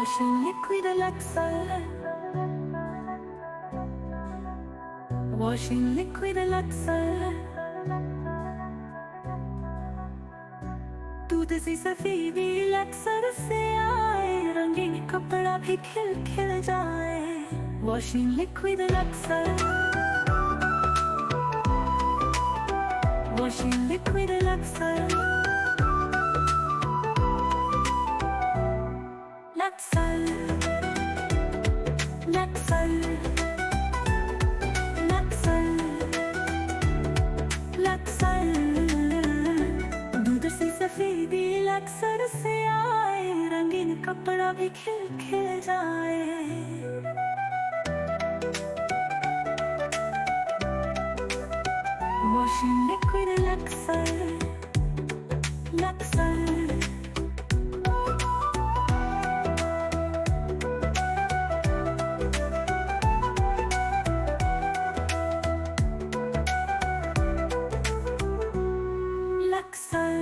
Washing liquid Luxer. Washing liquid Luxer. दूध सी सफेदी लक्सर से आए, रंगीन कपड़ा भी खिल खिल जाए। Washing liquid Luxer. Washing liquid Luxer. Luxer. Luxer. Luxer. Luxer. दूध सी सफेदी लक्सर से आए, रंगीन कपड़ा भी खिल खिल जाए। Washing liquid Luxer. Luxer. Luxer.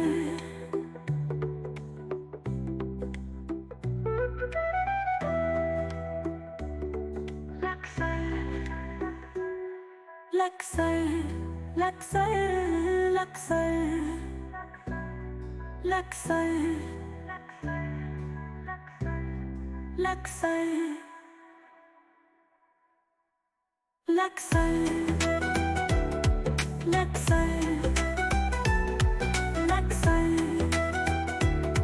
Luxer. Luxer. Luxer. Luxer. Luxer. Luxer.